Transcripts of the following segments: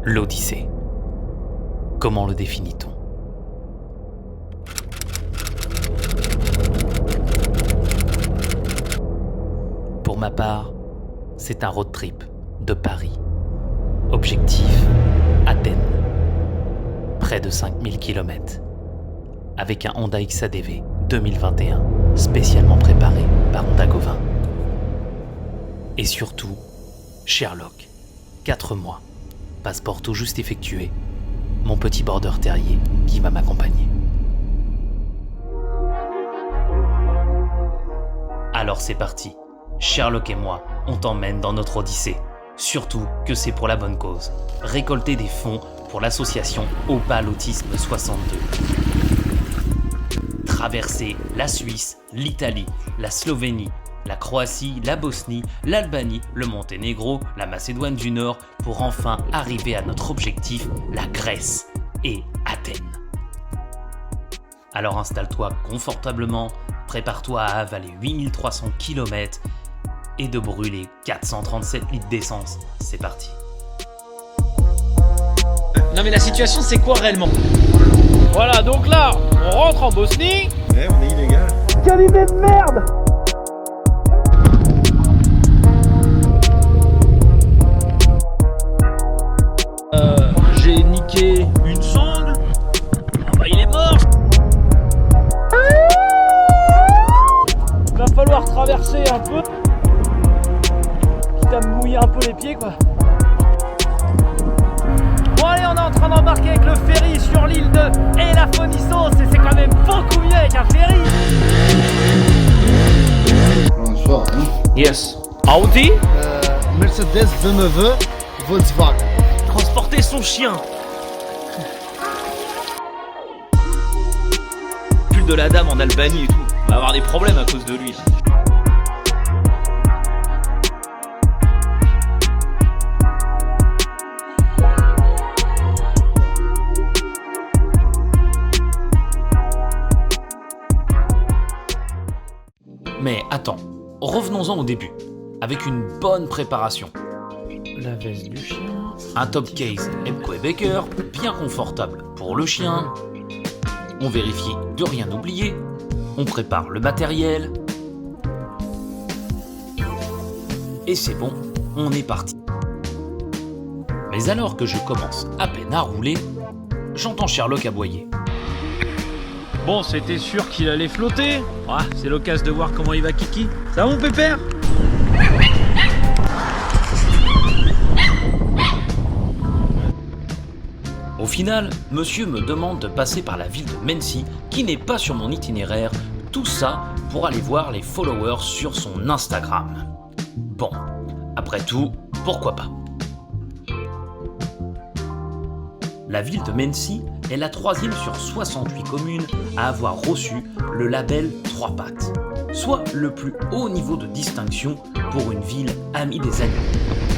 L'Odyssée. Comment le définit-on ? Pour ma part, c'est un road trip de Paris. Objectif, Athènes. Près de 5000 km. Avec un Honda XADV 2021, spécialement préparé par Honda Govin. Et surtout, Sherlock. 4 mois. Passeport tout juste effectué. Mon petit border terrier qui va m'accompagner. Alors c'est parti. Sherlock et moi, on t'emmène dans notre Odyssée. Surtout que c'est pour la bonne cause. Récolter des fonds pour l'association Opal Autisme 62. Traverser la Suisse, l'Italie, la Slovénie, la Croatie, la Bosnie, l'Albanie, le Monténégro, la Macédoine du Nord pour enfin arriver à notre objectif, la Grèce et Athènes. Alors installe-toi confortablement, prépare-toi à avaler 8300 km et de brûler 437 litres d'essence. C'est parti. Non mais la situation c'est quoi réellement ? Voilà, donc là, on rentre en Bosnie. Ouais, on est illégal. Quelle idée de merde! J'ai niqué une sangle. Ah bah il est mort. Va falloir traverser un peu. Quitte à me mouiller un peu les pieds, quoi. Bon allez, on est en train d'embarquer avec le ferry sur l'île de Elafonissos et c'est quand même beaucoup mieux avec un ferry. Bonsoir, hein. Yes. Audi. Mercedes, BMW, Volkswagen. Transporter son chien. Pull de la dame en Albanie et tout. On va avoir des problèmes à cause de lui. Mais attends, revenons-en au début, avec une bonne préparation. La veste du chien. Un top case Ebco Baker, bien confortable pour le chien. On vérifie de rien oublier. On prépare le matériel. Et c'est bon, on est parti. Mais alors que je commence à peine à rouler, j'entends Sherlock aboyer. Bon, c'était sûr qu'il allait flotter. Ah, c'est l'occasion de voir comment il va Kiki. Ça va mon pépère? Au final, monsieur me demande de passer par la ville de Mency, qui n'est pas sur mon itinéraire, tout ça pour aller voir les followers sur son Instagram. Bon, après tout, pourquoi pas? La ville de Mency est la 3e sur 68 communes à avoir reçu le label 3 pattes, soit le plus haut niveau de distinction pour une ville amie des animaux.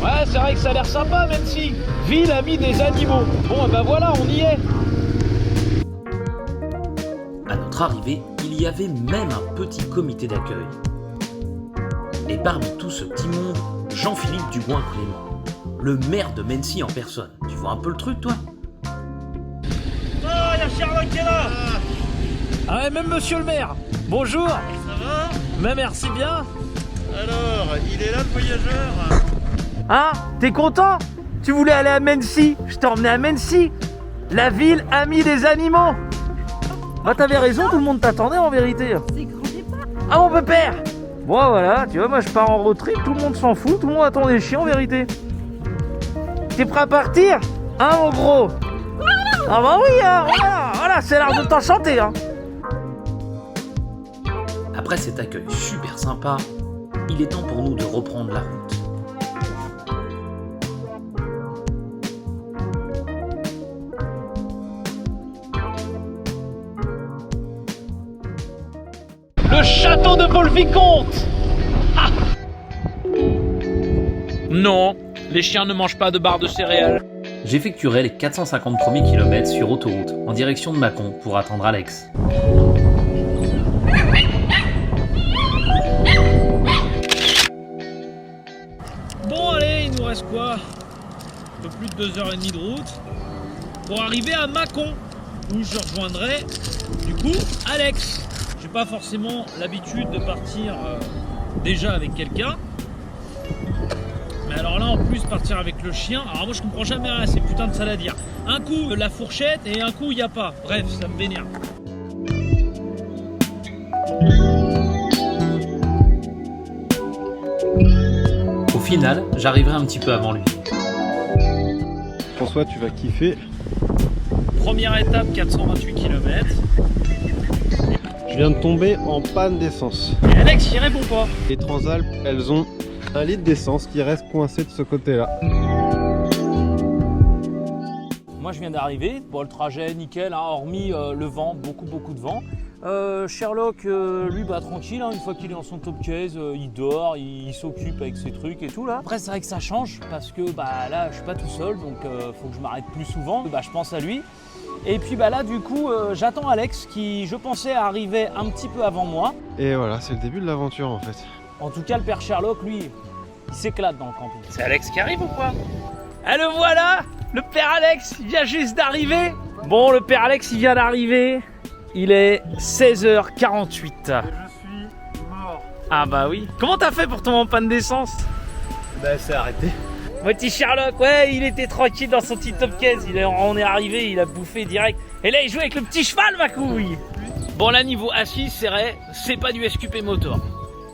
Ouais, c'est vrai que ça a l'air sympa, même si ville amie des animaux. Bon, ben voilà, on y est. À notre arrivée, il y avait même un petit comité d'accueil. Et parmi tout ce petit monde, Jean-Philippe Dugouin-Clément, le maire de Mency en personne. Tu vois un peu le truc, toi? Oh, y'a Sherlock qui est là. Ah ouais, même monsieur le maire. Bonjour. Ça va? Mais merci bien. Alors, il est là le voyageur? Hein? T'es content? Tu voulais aller à Mency? Je t'ai emmené à Mency, la ville amie des animaux. Bah t'avais raison, tout le monde t'attendait en vérité. Ah mon pépère! Bon voilà, tu vois, moi je pars en road trip, tout le monde s'en fout, tout le monde attend des chiens en vérité. T'es prêt à partir? Hein mon gros? Ah bah oui, hein, voilà, c'est l'heure de t'enchanter, hein. Après cet accueil super sympa, il est temps pour nous de reprendre la route. Le château de Paul-Vicomte! Ah. Non, les chiens ne mangent pas de barres de céréales. J'effectuerai les 450 premiers kilomètres sur autoroute en direction de Mâcon pour attendre Alex. Bon allez, il nous reste quoi? un peu plus de 2h30 de route, pour arriver à Mâcon, où je rejoindrai du coup Alex. J'ai pas forcément l'habitude de partir déjà avec quelqu'un. Mais alors là, en plus, partir avec le chien, alors moi je comprends jamais rien, ces putains de saladières. Un coup la fourchette et un coup il n'y a pas. Bref, ça me vénère. Au final, j'arriverai un petit peu avant lui. François, tu vas kiffer. Première étape, 428 km. Je viens de tomber en panne d'essence. Et Alex, il répond pas. Les Transalpes, elles ont 1 litre d'essence qui reste coincé de ce côté-là. Moi je viens d'arriver, bon le trajet nickel, hein, hormis le vent, beaucoup de vent. Sherlock, lui tranquille, hein, une fois qu'il est dans son top case, il dort, il s'occupe avec ses trucs et tout là. Après c'est vrai que ça change parce que là je suis pas tout seul, donc faut que je m'arrête plus souvent, je pense à lui. Et puis là du coup j'attends Alex qui je pensais arriver un petit peu avant moi. Et voilà, c'est le début de l'aventure en fait. En tout cas le père Sherlock lui, il s'éclate dans le camping. C'est Alex qui arrive ou quoi? Ah le voilà! Le père Alex, il vient juste d'arriver. Bon, le père Alex, il vient d'arriver. Il est 16h48. Je suis mort. Ah bah oui. Comment t'as fait pour tomber en panne d'essence? Bah c'est arrêté. Mon petit Sherlock, ouais, il était tranquille dans son petit top case. On est arrivé, il a bouffé direct. Et là, il joue avec le petit cheval, ma couille. Bon, là, niveau assise, c'est vrai, c'est pas du SQP Motor.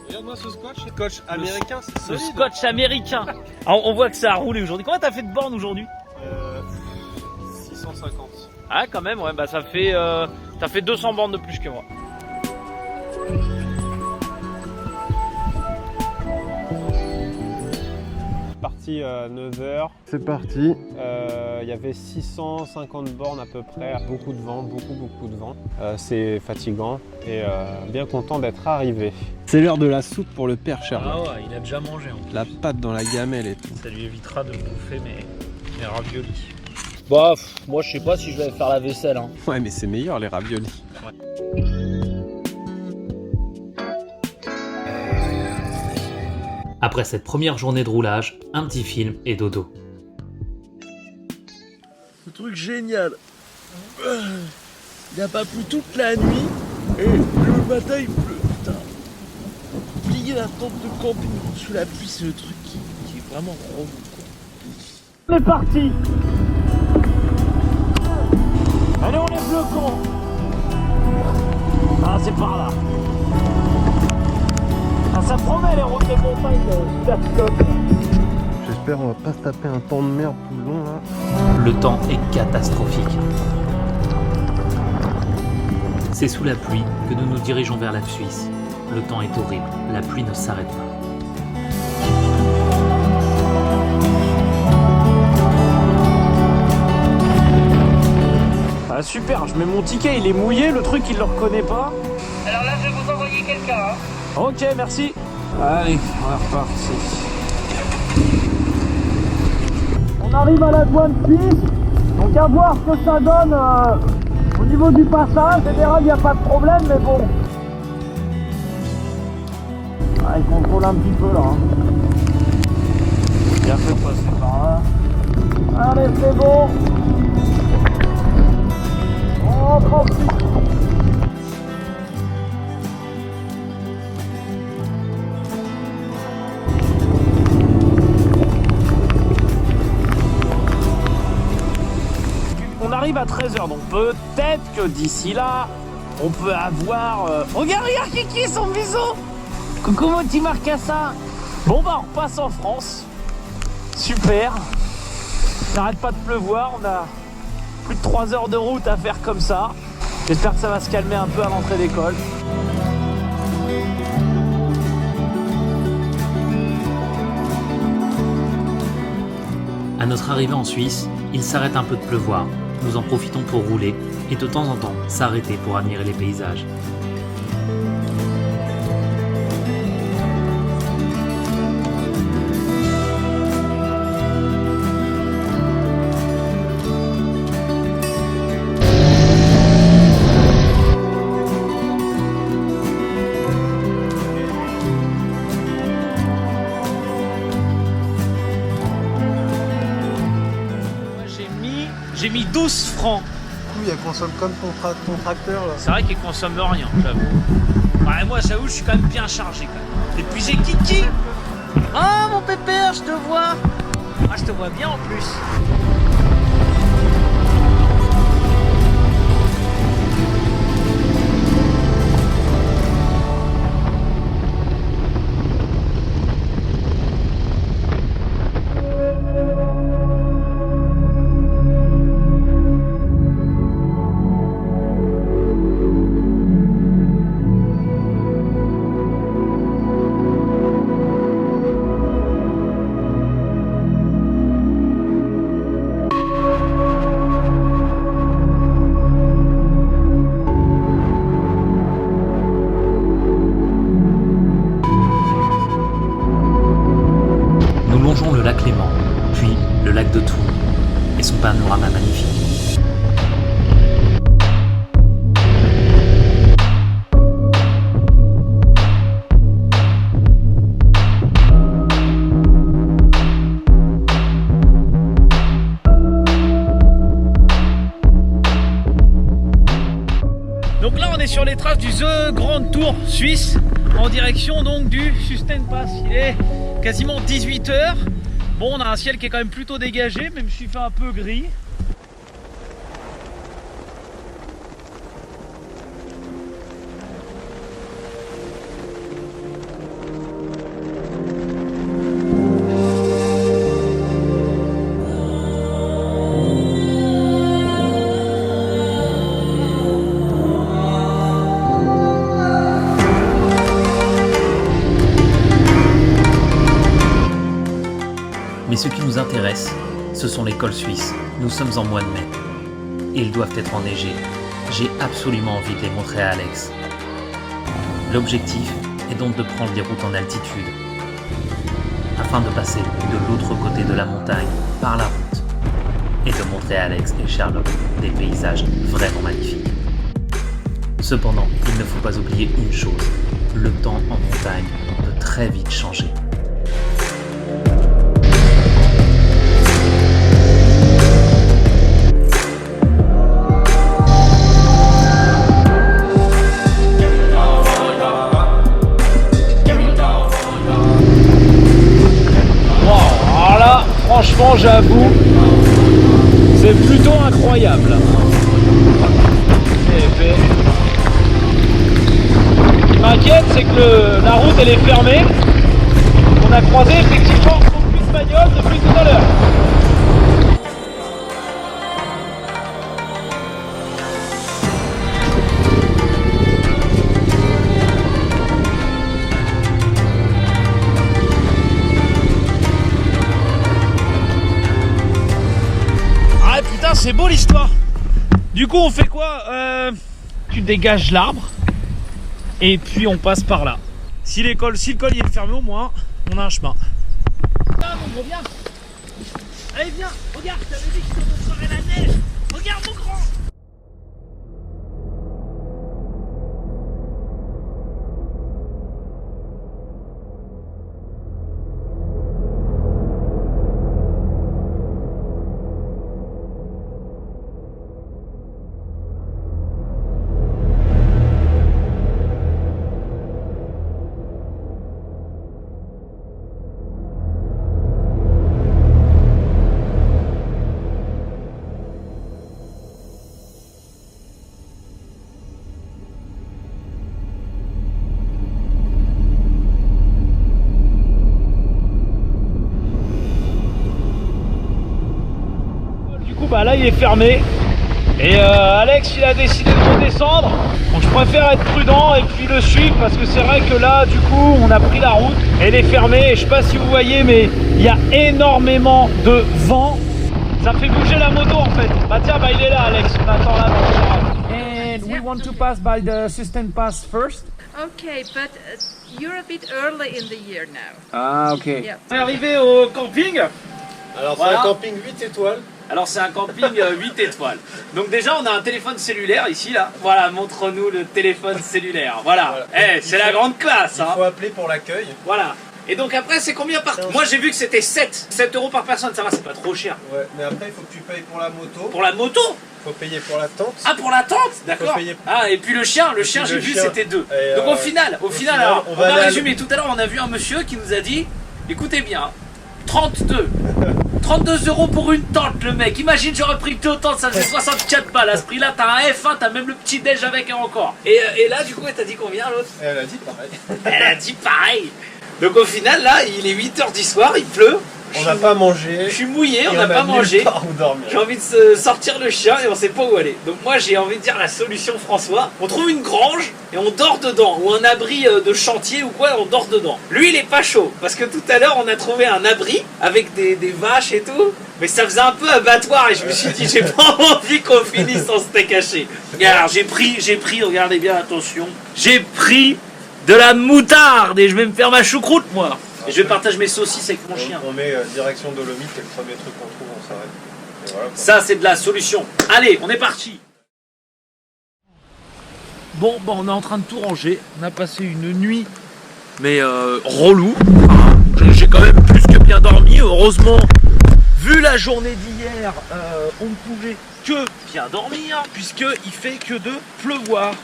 Regarde-moi ce scotch américain, c'est Le solide. scotch américain. Alors, on voit que ça a roulé aujourd'hui. Combien t'as fait de bornes aujourd'hui? 650. Ah, quand même, ouais, ça fait 200 bornes de plus que moi. Parti 9h, C'est parti. il y avait 650 bornes à peu près, beaucoup de vent, beaucoup de vent. C'est fatigant et bien content d'être arrivé. C'est l'heure de la soupe pour le père Sherlock. Ah ouais, il a déjà mangé en plus. La pâte dans la gamelle et tout. Ça lui évitera de bouffer mes raviolis. Bah, moi je sais pas si je vais faire la vaisselle. Hein. Ouais mais c'est meilleur les raviolis. Après cette première journée de roulage, un petit film et dodo. Ce truc génial. Il a pas plu toute la nuit et le matin il pleut. Putain. Plier la tente de camping sous la pluie, c'est le truc qui est vraiment relou. On est parti. Allez, on lève le camp. Ah, c'est par là. Ah, ça promet les routes de montagne d'Ascot. J'espère on va pas se taper un temps de merde tout le long là. Le temps est catastrophique. C'est sous la pluie que nous nous dirigeons vers la Suisse. Le temps est horrible, la pluie ne s'arrête pas. Ah, super, je mets mon ticket, il est mouillé, le truc il le reconnaît pas. Alors là, je vais vous envoyer quelqu'un. Hein. Ok, merci. Allez, on est reparti. On arrive à la douane suisse, donc à voir ce que ça donne au niveau du passage. En général, il n'y a pas de problème, mais bon. Ah, il contrôle un petit peu là. Hein. Bien fait de passer par là. Allez, c'est bon. On rentre en Suisse. On arrive à 13h, donc peut-être que d'ici là, on peut avoir... Regarde Kiki, son bisou. Coucou mon petit Marcassin. Bon bah on repasse en France. Super. Ça n'arrête pas de pleuvoir, on a plus de 3 heures de route à faire comme ça. J'espère que ça va se calmer un peu à l'entrée d'école. À notre arrivée en Suisse, il s'arrête un peu de pleuvoir. Nous en profitons pour rouler et de temps en temps s'arrêter pour admirer les paysages. J'ai mis 12 francs. Du coup, il consomme comme ton tracteur là. C'est vrai qu'il consomme rien, j'avoue. Ouais, moi, j'avoue, je suis quand même bien chargé quand même. Et puis j'ai Kiki. Oh mon pépère, je te vois. Ah, je te vois bien en plus. Nous longeons le lac Léman, puis le lac de Thun et son panorama magnifique. Donc là, on est sur les traces du The Grand Tour suisse en direction donc du Susten Pass. Il est quasiment 18 h. Bon, on a un ciel qui est quand même plutôt dégagé, même s'il fait un peu gris. Mais ce qui nous intéresse, ce sont les cols suisses. Nous sommes en mois de mai. Et ils doivent être enneigés. J'ai absolument envie de les montrer à Alex. L'objectif est donc de prendre des routes en altitude, afin de passer de l'autre côté de la montagne par la route, et de montrer à Alex et Sherlock des paysages vraiment magnifiques. Cependant, il ne faut pas oublier une chose, le temps en montagne peut très vite changer. Franchement, j'avoue, c'est plutôt incroyable. Ce qui m'inquiète, c'est que la route elle est fermée. On a croisé effectivement aucune bagnole depuis tout à l'heure. C'est beau l'histoire. Du coup on fait quoi? Tu dégages l'arbre et puis on passe par là. Si le col il est fermé, au moins on a un chemin. Ah mon gros, viens. Allez viens, regarde, je t'avais dit que je te montrerais la neige. Regarde mon grand. Bah là il est fermé et Alex il a décidé de redescendre, donc je préfère être prudent et puis le suivre parce que c'est vrai que là du coup on a pris la route, elle est fermée et je sais pas si vous voyez mais il y a énormément de vent, ça fait bouger la moto en fait. Bah tiens, bah il est là Alex, on attend là dans le garage. And we want to pass by the Susten Pass first. Okay, but you're a bit early in the year now. Ah ok. Yeah. On est arrivé au camping. Alors Voilà. c'est un camping 8 étoiles. Alors c'est un camping 8 étoiles. Donc déjà on a un téléphone cellulaire ici là. Voilà, montre-nous le téléphone cellulaire. Voilà. Eh, c'est la grande classe Il hein. faut appeler pour l'accueil. Voilà. Et donc après, c'est combien par... Moi, j'ai vu que c'était 7 € par personne, ça va, c'est pas trop cher. Ouais, mais après, il faut que tu payes pour la moto. Pour la moto? Il faut payer pour la tente. Ah, pour la tente, d'accord. payer- Ah, et puis le chien, j'ai vu, c'était 2. Et, Donc au final, alors, on on va va aller à résumer. Tout à l'heure, on a vu un monsieur qui nous a dit, écoutez bien, 32 € pour une tente, le mec. Imagine, j'aurais pris 2 tentes, ça faisait 64 balles. À ce prix-là, t'as un F1, t'as même le petit déj avec et encore. Et là, du coup, elle t'a dit combien, l'autre? Elle a dit pareil. Elle a dit pareil. Donc au final, là, il est 8h du soir, il pleut. On n'a pas mangé. Je suis mouillé, et on n'a pas nulle mangé. part où dormir. J'ai envie de sortir le chien et on sait pas où aller. Donc moi j'ai envie de dire la solution, François. On trouve une grange et on dort dedans. Ou un abri de chantier ou quoi, on dort dedans. Lui il est pas chaud. Parce que tout à l'heure on a trouvé un abri avec des vaches et tout. Mais ça faisait un peu abattoir et je me suis dit j'ai pas envie qu'on finisse en steak haché. Et alors j'ai pris, regardez bien, attention. J'ai pris de la moutarde et je vais me faire ma choucroute moi. Et je vais partager mes saucisses avec mon chien. On met direction Dolomite et le premier truc qu'on trouve, on s'arrête. Et voilà, quoi. Ça, c'est de la solution. Allez, on est parti. Bon, on est en train de tout ranger. On a passé une nuit, mais relou. J'ai quand même plus que bien dormi. Heureusement, vu la journée d'hier, on ne pouvait que bien dormir, puisqu'il fait que de pleuvoir.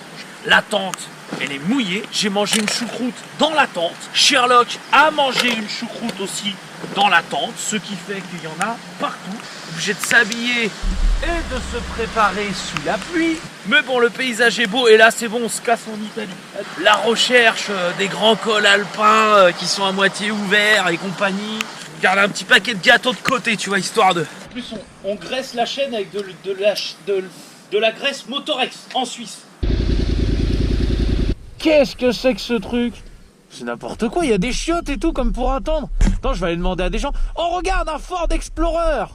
La tente, elle est mouillée. J'ai mangé une choucroute dans la tente. Sherlock a mangé une choucroute aussi dans la tente, ce qui fait qu'il y en a partout. Obligé de s'habiller et de se préparer sous la pluie. Mais bon, le paysage est beau et là c'est bon, on se casse en Italie. La recherche des grands cols alpins qui sont à moitié ouverts et compagnie. Garde un petit paquet de gâteaux de côté, tu vois, histoire de... En plus, on graisse la chaîne avec de la graisse Motorex en Suisse. Qu'est-ce que c'est que ce truc? C'est n'importe quoi, il y a des chiottes et tout comme pour attendre. Attends, je vais aller demander à des gens. Oh regarde, un Ford Explorer.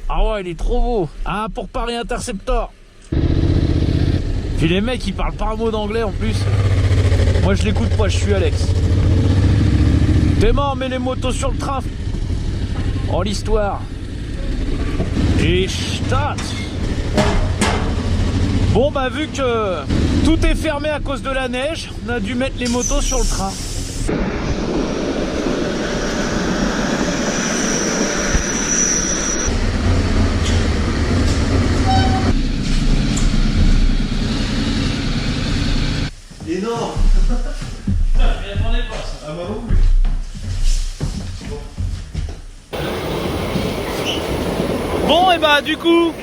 Ah ouais, il est trop beau. Ah, pour Paris Interceptor. Puis les mecs, ils parlent pas un mot d'anglais en plus. Moi je l'écoute pas, je suis Alex. T'es mort, mets les motos sur le train. Oh l'histoire. Et stat. Bon bah vu que tout est fermé à cause de la neige, on a dû mettre les motos sur le train. Énorme. Je m'y attendais pas ça. Ah bah oui. Bon et bah du coup,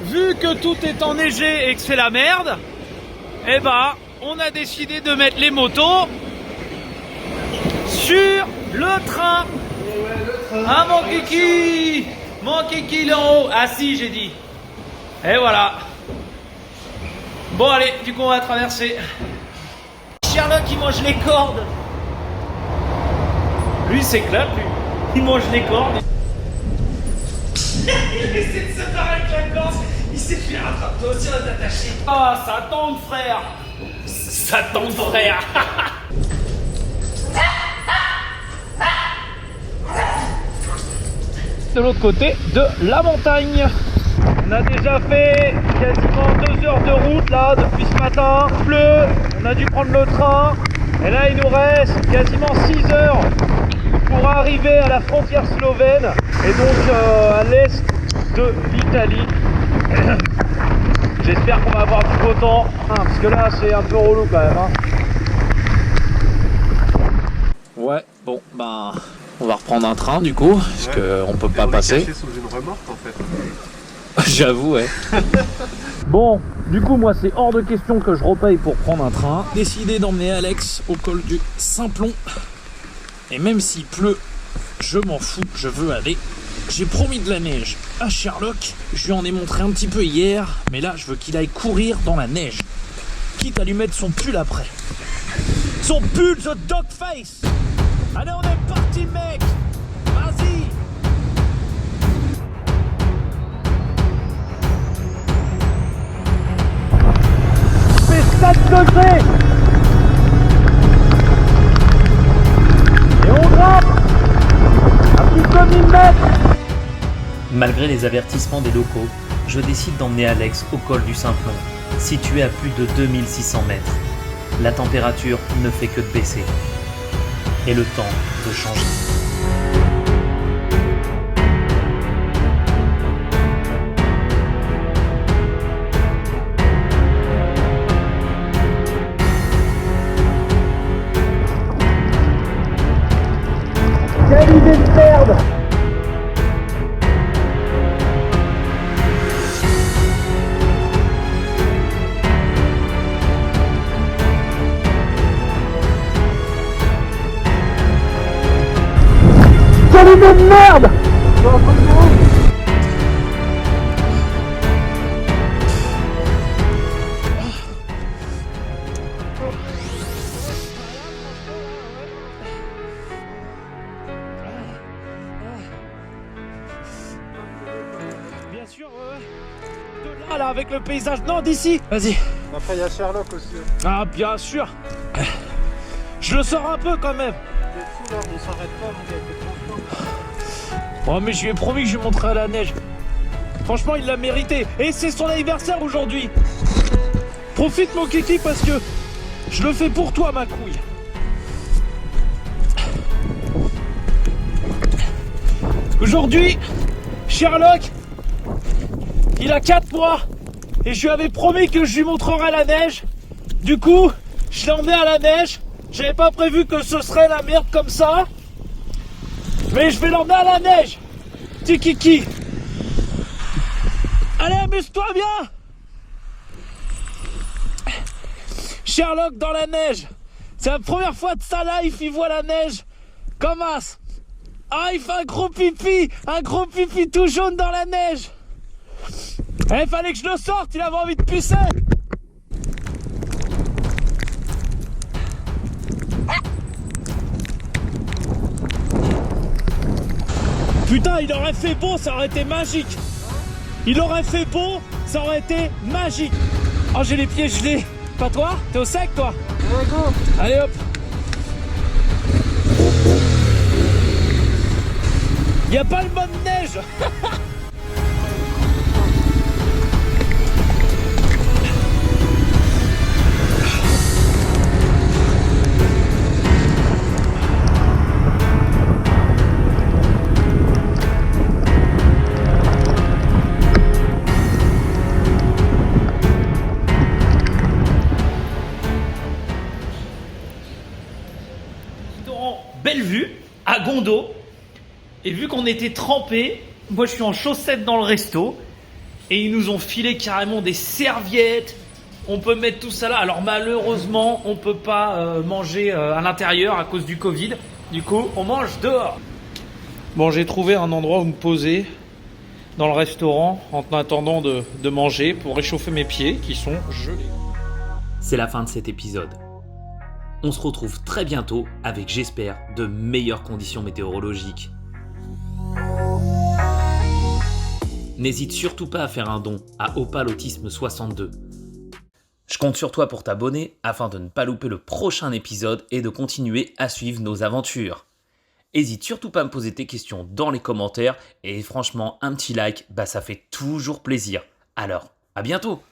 vu que tout est enneigé et que c'est la merde, et bah on a décidé de mettre les motos sur le train. Ah mon kiki, il est en haut. Ah si, j'ai dit. Et voilà. Bon allez, du coup on va traverser. Sherlock il mange les cordes. Lui s'éclate, lui. Il mange les cordes. Il essaie de se barrer avec la corde. Il s'est fait rattraper. Toi aussi on va t'attacher. Ah, ça tombe frère. Ça tombe frère. De l'autre côté de la montagne. On a déjà fait quasiment 2 heures de route là depuis ce matin. Il pleut, on a dû prendre le train. Et là il nous reste quasiment 6 heures pour arriver à la frontière slovène et donc à l'est de l'Italie. J'espère qu'on va avoir du beau temps, parce que là c'est un peu relou quand même. Ouais, bon, ben on va reprendre un train du coup, parce qu'on peut pas passer. Sous une remorque en fait. J'avoue, ouais. Bon, du coup, moi, c'est hors de question que je repaye pour prendre un train. Décidé d'emmener Alex au col du Simplon. Et même s'il pleut, je m'en fous, je veux aller. J'ai promis de la neige à Sherlock. Je lui en ai montré un petit peu hier. Mais là, je veux qu'il aille courir dans la neige. Quitte à lui mettre son pull après. Son pull, the dog face. Allez, on est parti, mec. Vas-y. Fait 7 degrés. Et on grimpe à plus de 1000 mètres. Malgré les avertissements des locaux, je décide d'emmener Alex au col du Simplon, situé à plus de 2600 mètres. La température ne fait que de baisser. est le temps de changer. Quelle idée de merde! Quelle idée de merde! Bien sûr, de là avec le paysage. Non, d'ici. Vas-y. Après, il y a Sherlock aussi. Ah, bien sûr. Je le sors un peu quand même. C'est fou là, on s'arrête pas, mon gars, Oh, mais je lui ai promis que je lui montrerai la neige. Franchement, il l'a mérité. Et c'est son anniversaire aujourd'hui. Profite, mon kiki, parce que je le fais pour toi, ma couille. Aujourd'hui, Sherlock, il a 4 mois. Et je lui avais promis que je lui montrerais la neige. Du coup, je l'ai emmené à la neige. J'avais pas prévu que ce serait la merde comme ça. Mais je vais l'emmener à la neige. Petit kiki. Allez, amuse-toi bien. Sherlock dans la neige. C'est la première fois de sa life, il voit la neige. Comme as. Ah, il fait un gros pipi tout jaune dans la neige. Il fallait que je le sorte, il avait envie de pisser. Putain, il aurait fait beau, ça aurait été magique. Il aurait fait beau, ça aurait été magique. Oh, j'ai les pieds gelés. Pas toi? T'es au sec, toi? Ouais, go. Allez, hop. Y a pas le mode neige. Belle vue à Gondo. Et vu qu'on était trempés, moi je suis en chaussettes dans le resto. Et ils nous ont filé carrément des serviettes. On peut mettre tout ça là. Alors malheureusement, on peut pas manger à l'intérieur à cause du Covid. Du coup, on mange dehors. Bon, j'ai trouvé un endroit où me poser dans le restaurant en attendant de manger pour réchauffer mes pieds qui sont gelés. C'est la fin de cet épisode. On se retrouve très bientôt avec, j'espère, de meilleures conditions météorologiques. N'hésite surtout pas à faire un don à Opal Autisme 62. Je compte sur toi pour t'abonner afin de ne pas louper le prochain épisode et de continuer à suivre nos aventures. N'hésite surtout pas à me poser tes questions dans les commentaires et franchement, un petit like, ça fait toujours plaisir. Alors, à bientôt!